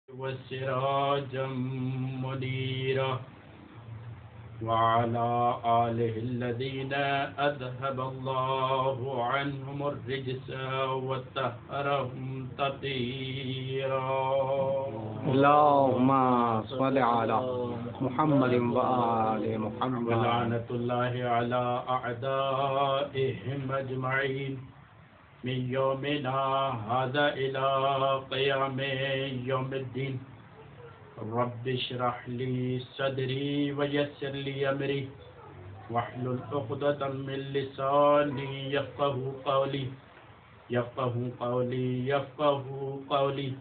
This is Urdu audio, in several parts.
وسراجا منيرا وعلى آله الذين أذهب الله عنهم الرجس وطهرهم تطهيرا اللهم صل على محمد وآل محمد ولعنة الله على أعدائهم أجمعين من يومنا هذا إلى قيام يوم الدين رب اشرح لي صدري ويسر لي أمري واحلل عقدة من لساني يفقه قولي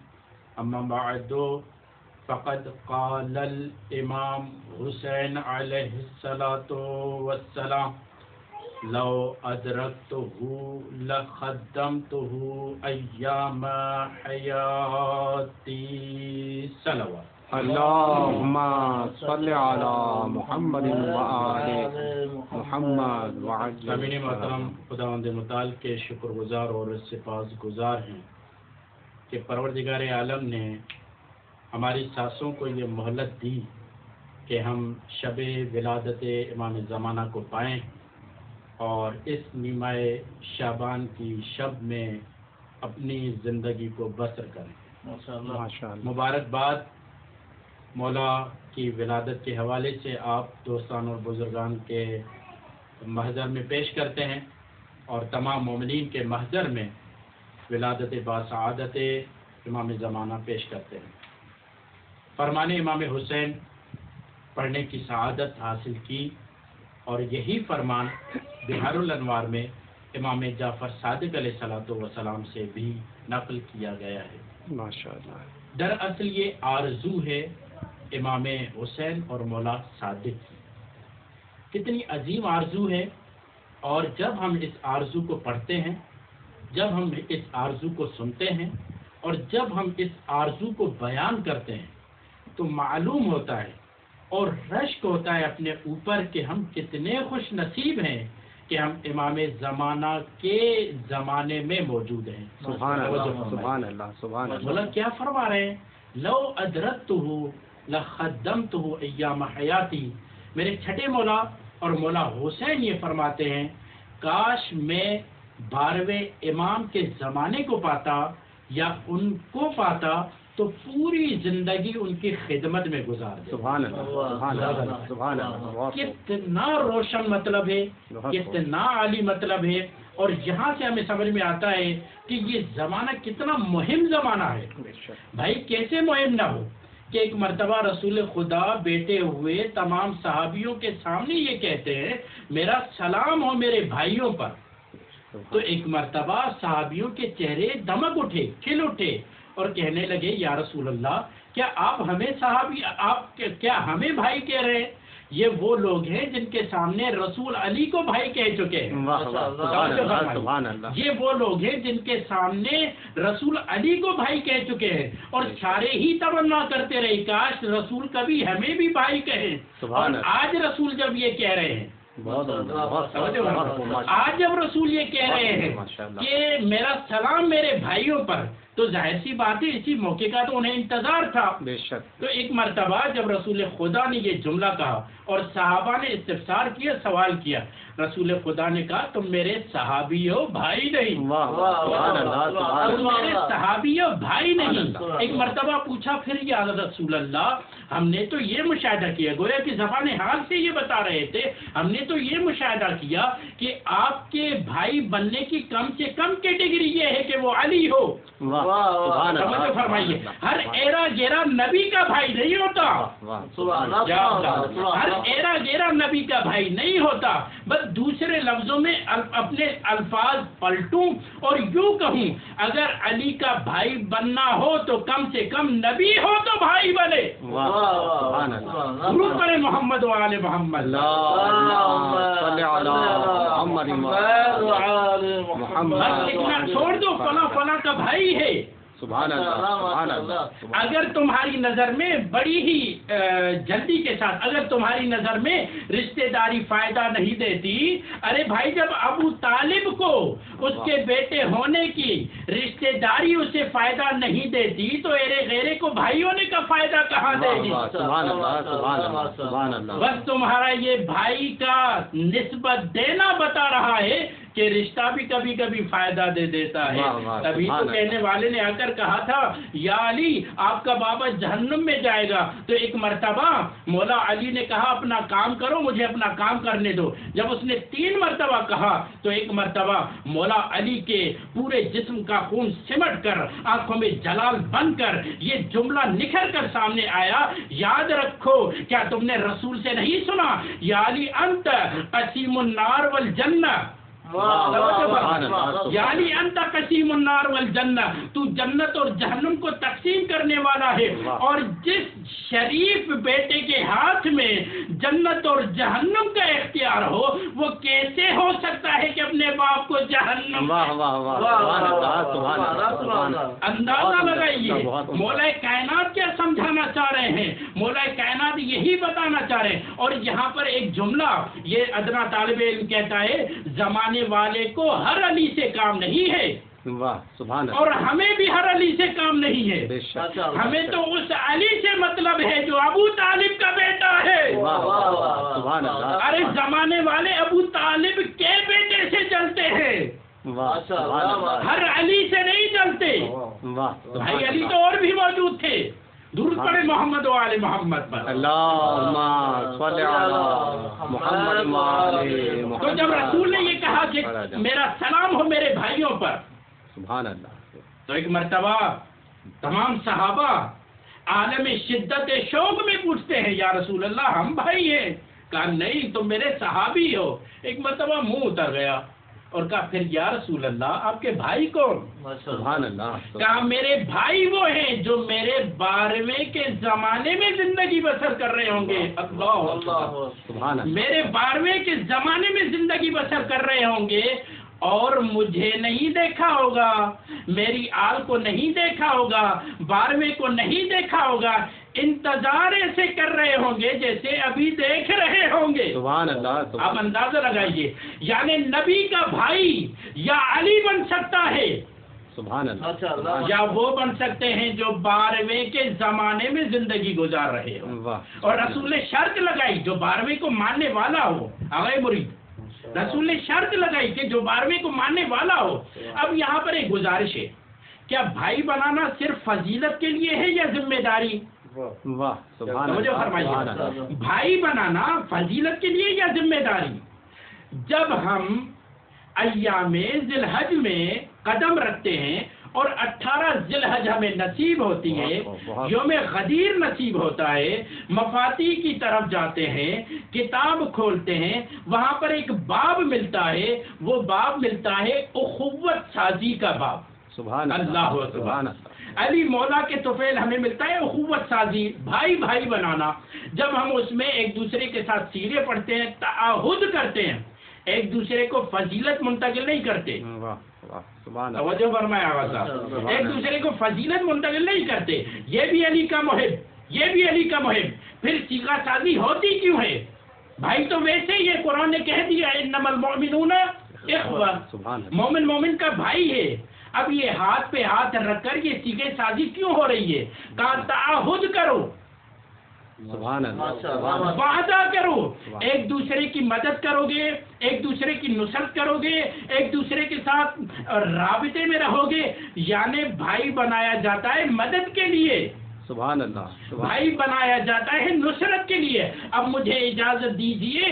أما بعد فقد قال الإمام حسين عليه الصلاة والسلام لو أدركته لخدمته أيام حياتي صلوات اللهم صل على محمد وآل محمد سامعین محترم، خداوند متعال کے شکر گزار اور سپاس گزار ہیں کہ پروردگار عالم نے ہماری سانسوں کو یہ مہلت دی کہ ہم شب ولادت امام زمانہ کو پائیں اور اس نیمہ شعبان کی شب میں اپنی زندگی کو بسر کریں۔ ماشاءاللہ۔ مبارکباد مولا کی ولادت کے حوالے سے آپ دوستان اور بزرگان کے محضر میں پیش کرتے ہیں اور تمام مومنین کے محضر میں ولادت باسعادت امام زمانہ پیش کرتے ہیں۔ فرمان امام حسین پڑھنے کی سعادت حاصل کی اور یہی فرمان بہار الانوار میں امام جعفر صادق علیہ الصلوۃ والسلام سے بھی نقل کیا گیا ہے۔ ماشاءاللہ۔ دراصل یہ آرزو ہے امام حسین اور مولا صادق کی، کتنی عظیم آرزو ہے، اور جب ہم اس آرزو کو پڑھتے ہیں، جب ہم اس آرزو کو سنتے ہیں اور جب ہم اس آرزو کو بیان کرتے ہیں تو معلوم ہوتا ہے اور رشک ہوتا ہے اپنے اوپر کہ ہم کتنے خوش نصیب ہیں کہ ہم امام زمانہ کے زمانے میں موجود ہیں۔ سبحان اللہ، سبحان اللہ، سبحان اللہ۔ مولا کیا فرما رہے ہیں؟ لو ادرکتہ لخدمتہ ایام حیاتی۔ میرے چھٹے مولا اور مولا حسین یہ فرماتے ہیں کاش میں 12ویں امام کے زمانے کو پاتا یا ان کو پاتا تو پوری زندگی ان کی خدمت میں گزار دے۔ سبحان اللہ، سبحان اللہ، سبحان اللہ۔ کتنا روشن مطلب ہے، کتنا عالی مطلب ہے، اور یہاں سے ہمیں سمجھ میں آتا ہے کہ یہ زمانہ کتنا مہم زمانہ ہے۔ بھائی کیسے مہم نہ ہو کہ ایک مرتبہ رسول خدا بیٹے ہوئے تمام صحابیوں کے سامنے یہ کہتے ہیں میرا سلام ہو میرے بھائیوں پر، تو ایک مرتبہ صحابیوں کے چہرے دمک اٹھے، کھل اٹھے اور کہنے لگے یا رسول اللہ کیا آپ ہمیں صحابی، آپ کیا ہمیں بھائی کہہ رہے ہیں؟ یہ وہ لوگ ہیں جن کے سامنے رسول علی کو بھائی کہہ چکے ہیں۔ یہ وہ لوگ ہیں جن کے سامنے رسول علی کو بھائی کہہ چکے ہیں اور سارے ہی تمنا کرتے رہے کاش رسول کبھی ہمیں بھی بھائی کہیں، اور آج رسول جب یہ کہہ رہے ہیں، آج جب رسول یہ کہہ رہے ہیں کہ میرا سلام میرے بھائیوں پر، تو ظاہر سی بات ہے اسی موقع کا تو انہیں انتظار تھا۔ بے شک۔ تو ایک مرتبہ جب رسول خدا نے یہ جملہ کہا اور صحابہ نے استفسار کیا، سوال کیا، رسول خدا نے کہا تم میرے صحابی ہو بھائی نہیں، تم میرے صحابی ہو بھائی نہیں۔ ایک مرتبہ پوچھا پھر یا رسول اللہ ہم نے تو یہ مشاہدہ کیا، گویا کہ زبان حال سے یہ بتا رہے تھے، ہم نے تو یہ مشاہدہ کیا کہ آپ کے بھائی بننے کی کم سے کم کیٹیگری یہ ہے کہ وہ علی ہو۔ سمجھو فرمائیے، ہر ایرا گیرا نبی کا بھائی نہیں ہوتا، ہر ایرا گیرا نبی کا بھائی نہیں ہوتا، بس دوسرے لفظوں میں اپنے الفاظ پلٹوں اور یوں کہوں اگر علی کا بھائی بننا ہو تو کم سے کم نبی ہو تو بھائی بنے۔ درود پڑھیں محمد و آل محمد۔ بس لکھنا چھوڑ دو فلاں فلاں کا بھائی ہے، سبحان اللہ سبحان اللہ اگر تمہاری نظر میں بڑی ہی جلدی کے ساتھ اگر تمہاری نظر میں رشتہ داری فائدہ نہیں دیتی، ارے بھائی جب ابو طالب کو اس کے بیٹے ہونے کی رشتہ داری اسے فائدہ نہیں دیتی تو ایرے غیرے کو بھائی ہونے کا فائدہ کہاں دے گی؟ سبحان اللہ سبحان اللہ سبحان اللہ. بس تمہارا یہ بھائی کا نسبت دینا بتا رہا ہے کہ رشتہ بھی کبھی کبھی فائدہ دے دیتا ہے. تبھی تو کہنے والے نے آ کر کہا تھا یا علی آپ کا بابا جہنم میں جائے گا. تو ایک مرتبہ مولا علی نے کہا اپنا کام کرو، مجھے اپنا کام کرنے دو. جب اس نے 3 مرتبہ کہا تو ایک مرتبہ مولا علی کے پورے جسم کا خون سمٹ کر آنکھوں میں جلال بن کر یہ جملہ نکھر کر سامنے آیا، یاد رکھو کیا تم نے رسول سے نہیں سنا یا علی انت قسیم النار والجنہ، یعنی انت قسیم النار والجنہ، تو جنت اور جہنم کو تقسیم کرنے والا ہے. اور جس شریف بیٹے کے ہاتھ میں جنت اور جہنم کا اختیار ہو وہ کیسے ہو سکتا ہے کہ اپنے باپ کو جہنم؟ اندازہ لگائیے مولا کائنات کیا سمجھانا چاہ رہے ہیں. مولا کائنات یہی بتانا چاہ رہے ہیں. اور یہاں پر ایک جملہ یہ ادنا طالب علم کہتا ہے زمانے والے کو ہر علی سے کام نہیں ہے، اور ہمیں بھی ہر علی سے کام نہیں ہے. ہمیں تو اس علی سے مطلب ہے جو ابو طالب کا بیٹا ہے. ارے زمانے والے ابو طالب کے بیٹے سے چلتے ہیں، ہر علی سے نہیں چلتے. بھائی علی تو اور بھی موجود تھے. درود پڑھے محمد و آل محمد پر. اللہم صلی علی محمد. تو جب رسول نے یہ کہا کہ میرا سلام ہو میرے بھائیوں پر، سبحان اللہ، تو ایک مرتبہ تمام صحابہ عالم شدت شوق میں پوچھتے ہیں یا رسول اللہ ہم بھائی ہیں. کہا نہیں تم میرے صحابی ہو. ایک مرتبہ منہ اتر گیا اور کہا پھر یا رسول اللہ آپ کے بھائی کون؟ سبحان اللہ. کہا میرے بھائی وہ ہیں جو میرے 12ویں کے زمانے میں زندگی بسر کر رہے ہوں گے. اللہ میرے 12ویں کے زمانے میں زندگی بسر کر رہے ہوں گے اور مجھے نہیں دیکھا ہوگا، میری آل کو نہیں دیکھا ہوگا، 12ویں کو نہیں دیکھا ہوگا. انتظار ایسے کر رہے ہوں گے جیسے ابھی دیکھ رہے ہوں گے. سبحان اللہ. آپ اندازہ لگائیے یعنی نبی کا بھائی یا علی بن سکتا ہے، سبحان اللہ، یا وہ بن سکتے ہیں جو 12ویں کے زمانے میں زندگی گزار رہے ہوں. اور رسول نے شرط لگائی جو 12ویں کو ماننے والا ہو. آگے مرید رسول نے شرط لگائی کہ جو 12ویں کو ماننے والا ہو. اب یہاں پر ایک گزارش ہے، کیا بھائی بنانا صرف فضیلت کے لیے ہے یا ذمہ داری؟ بھائی بنانا فضیلت کے لیے یا ذمہ داری؟ جب ہم ایام ذی الحج میں قدم رکھتے ہیں اور 18 ذی الحج ہمیں نصیب ہوتی ہے، یوم غدیر نصیب ہوتا ہے، مفاتی کی طرف جاتے ہیں، کتاب کھولتے ہیں، وہاں پر ایک باب ملتا ہے، وہ باب ملتا ہے اخوت سازی کا باب. سبحان اللہ سبحان علی مولا کے طفیل ہمیں ملتا ہے اخوت سازی، بھائی بھائی بنانا. جب ہم اس میں ایک دوسرے کے ساتھ سیرے پڑھتے ہیں، تعہد کرتے ہیں، ایک دوسرے کو فضیلت منتقل نہیں کرتے. توجہ فرمائے آواز صاحب، ایک دوسرے کو فضیلت منتقل نہیں کرتے. یہ بھی علی کا محب، یہ بھی علی کا محب. پھر سیغہ سازی ہوتی کیوں ہے؟ بھائی تو ویسے یہ قرآن نے کہہ دیا انما المؤمنون اخوہ، مومن مومن کا بھائی ہے. اب یہ ہاتھ پہ ہاتھ رکھ کر یہ سیغہ سازی کیوں ہو رہی ہے؟ کہا تعہد کرو، سبحان اللہ، وعدہ کرو، ایک دوسرے کی مدد کرو گے، ایک دوسرے کی نصرت کرو گے، ایک دوسرے کے ساتھ رابطے میں رہو گے. یعنی بھائی بنایا جاتا ہے مدد کے لیے، سبحان اللہ، بھائی بنایا جاتا ہے نصرت کے لیے. اب مجھے اجازت دیجئے،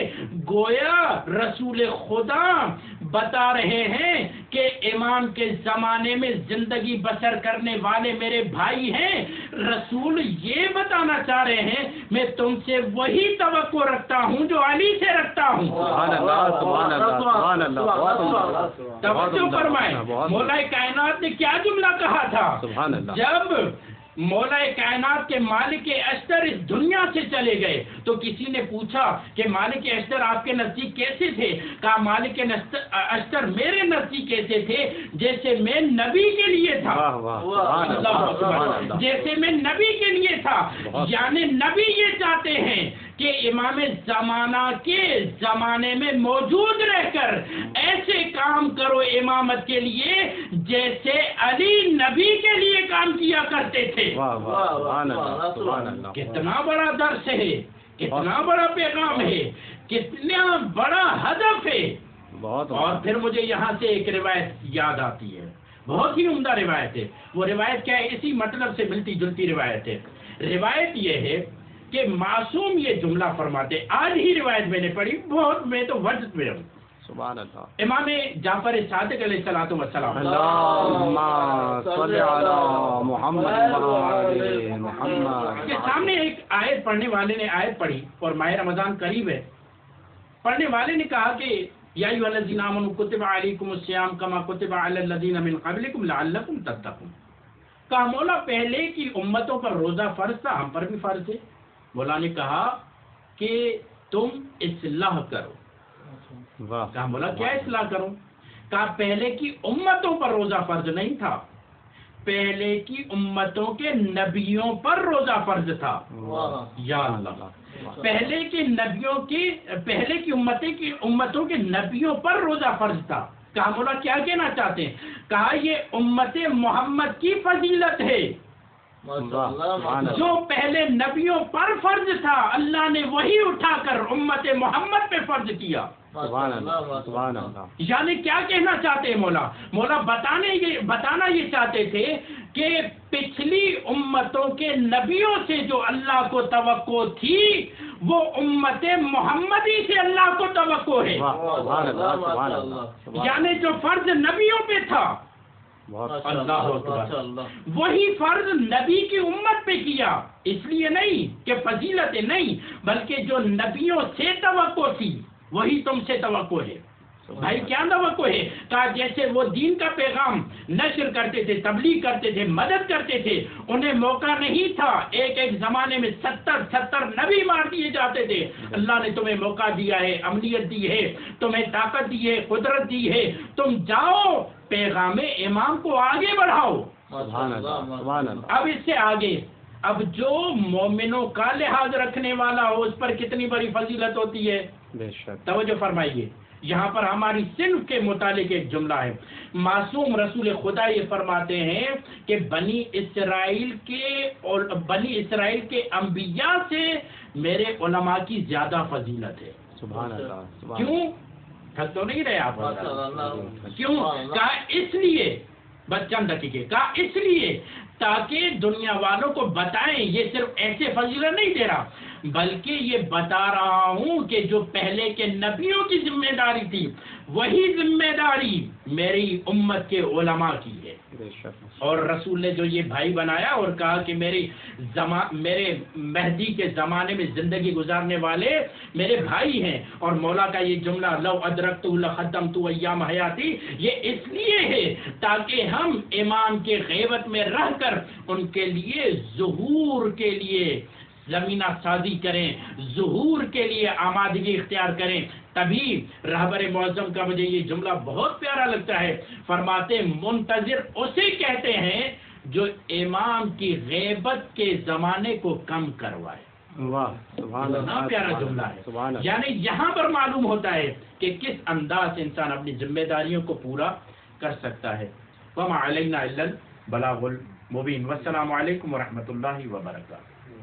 گویا رسول خدا بتا رہے ہیں کہ امام کے زمانے میں زندگی بسر کرنے والے میرے بھائی ہیں. رسول یہ بتانا چاہ رہے ہیں میں تم سے وہی توقع رکھتا ہوں جو علی سے رکھتا ہوں. سبحان اللہ، سبحان اللہ، سبحان اللہ. توجہ فرمائیں، مولا کائنات نے کیا جملہ کہا تھا؟ سبحان اللہ. جب مولا کائنات کے مالک اشتر اس دنیا سے چلے گئے تو کسی نے پوچھا کہ مالک اشتر آپ کے نزدیک کیسے تھے؟ کہا مالک اشتر میرے نزدیک کیسے تھے جیسے میں نبی کے لیے تھا، جیسے میں نبی کے لیے تھا۔ یعنی نبی یہ چاہتے ہیں کہ امام زمانہ کے زمانے میں موجود رہ کر ایسے کام کرو امامت کے لیے جیسے علی نبی کے لیے کام کیا کرتے تھے۔ کتنا بڑا درس ہے، کتنا بڑا پیغام ہے، کتنا بڑا ہدف ہے۔ اور پھر مجھے یہاں سے ایک روایت یاد آتی ہے، بہت ہی عمدہ روایت ہے۔ وہ روایت کیا ہے؟ اسی مطلب سے ملتی جلتی روایت ہے۔ روایت یہ ہے کہ معصوم یہ جملہ فرماتے، آج ہی روایت میں نے پڑھی، بہت میں تو وجد میں ہوں۔ سبحان اللہ۔ امام جعفر صادق علیہ الصلوۃ والسلام اللہم صل علی محمد وعلی محمد کے سامنے ایک آیت پڑھنے والے نے آیت پڑھی، اور ماہ رمضان قریب ہے۔ پڑھنے والے نے کہا کہ یا ایھا الذین آمنوا کتب علیکم الصیام کما کتب علی الذین من قبلکم لعلکم تتقون۔ کہا مولا پہلے کی امتوں پر روزہ فرض تھا، ہم پر بھی فرض ہے۔ مولا نے کہا کہ تم اصلاح کرو۔ کہا مولا کیا اصلاح کروں؟ کہا پہلے کی امتوں پر روزہ فرض نہیں تھا، پہلے کی امتوں کے نبیوں پر روزہ فرض تھا۔ یا اللہ، پہلے کی امتوں کے نبیوں پر روزہ فرض تھا۔ کہا مولا کیا کہنا چاہتے ہیں؟ کہا یہ امت محمد کی فضیلت ہے، جو پہلے نبیوں پر فرض تھا اللہ نے وہی اٹھا کر امت محمد پہ فرض کیا۔ سبحان اللہ۔ یعنی کیا کہنا چاہتے ہیں مولا بتانا یہ چاہتے تھے کہ پچھلی امتوں کے نبیوں سے جو اللہ کو توقع تھی وہ امت محمدی سے اللہ کو توقع ہے۔ یعنی جو فرض نبیوں پہ تھا اللہ اکبر، وہی فرض نبی کی امت پہ کیا، اس لیے نہیں کہ فضیلت نہیں، بلکہ جو نبیوں سے توقع تھی وہی تم سے توقع ہے۔ بھائی کیا توقع ہے؟ کہا جیسے وہ دین کا پیغام نشر کرتے تھے، تبلیغ کرتے تھے، مدد کرتے تھے، انہیں موقع نہیں تھا، ایک زمانے میں 70 نبی مار دیے جاتے تھے۔ اللہ نے تمہیں موقع دیا ہے، امنیت دی ہے، تمہیں طاقت دی ہے، قدرت دی ہے، تم جاؤ پیغام امام کو آگے بڑھاؤ۔ سبحان اللہ، سبحان اللہ۔ اب اس سے آگے، اب جو مومنوں کا لحاظ رکھنے والا ہو اس پر کتنی بڑی فضیلت ہوتی ہے۔ بے شک۔ توجہ فرمائیے، یہاں پر ہماری صنف کے متعلق ایک جملہ ہے۔ معصوم رسول خدا یہ فرماتے ہیں کہ بنی اسرائیل کے انبیاء سے میرے علماء کی زیادہ فضیلت ہے۔ سبحان اللہ۔ کیوں؟ تھک تو نہیں رہے آپ؟ کیوں؟ کہا اس لیے، بس چند دقیقے، کہا اس لیے تاکہ دنیا والوں کو بتائیں، یہ صرف ایسے فضیلت نہیں دے رہا بلکہ یہ بتا رہا ہوں کہ جو پہلے کے نبیوں کی ذمہ داری تھی وہی ذمہ داری میری امت کے علماء کی ہے۔ اور رسول نے جو یہ بھائی بنایا اور کہا کہ میرے مہدی کے زمانے میں زندگی گزارنے والے میرے بھائی ہیں، اور مولا کا یہ جملہ لو ادرکت لخدمت ایام حیاتی، یہ اس لیے ہے تاکہ ہم امام کے غیبت میں رہ کر ان کے لیے ظہور کے لیے زمینہ سازی کریں، ظہور کے لیے آمادگی اختیار کریں۔ تبھی رہبر معظم کا مجھے یہ جملہ بہت پیارا لگتا ہے، فرماتے منتظر اسے کہتے ہیں جو امام کی غیبت کے زمانے کو کم کروائے۔ کتنا پیارا جملہ ہے۔ یعنی یہاں پر معلوم ہوتا ہے کہ کس انداز سے انسان اپنی ذمہ داریوں کو پورا کر سکتا ہے۔ وما علینا الا البلاغ المبین۔ والسلام علیکم ورحمۃ اللہ وبرکاتہ۔